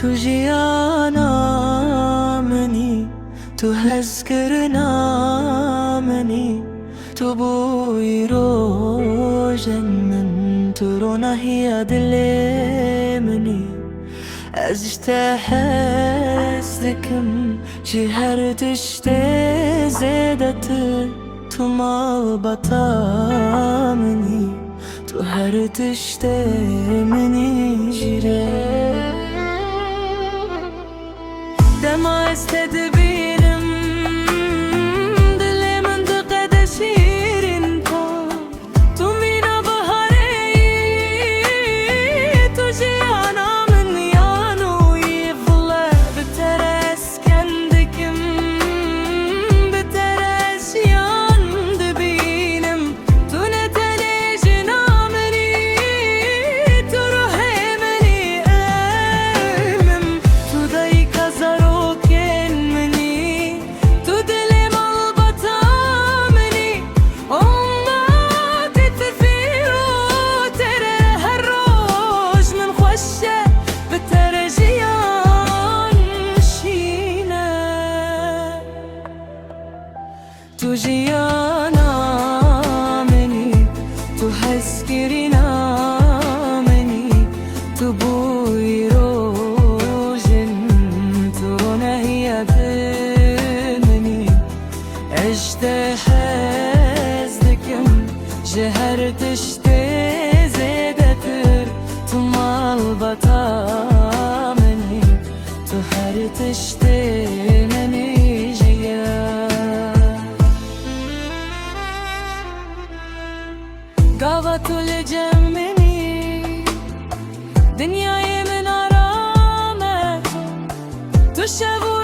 تجي مني تهزكرنا مني تبوي روجن من ترونا هي دلمني أزجتحس ذكم شهرت اشتي زيدت تمال بطامني تهرت اشتي مني جري دما استدبيرم دلي منطقة شيرين تمينا بهاري تجي أنا من يانو يفضل بترس كندكم بترس يان دبينم تنتلي جنامني تروحي مني أمم تضي كزرو تجي مني تحسكرنا مني تبوي روجن ترونا هي بمني اجتحزدكم جهرت اشتي زيدتر تمال بطامني تحرت اشتي مني جيا قاوة الجمني دنياي من أرامك تشبه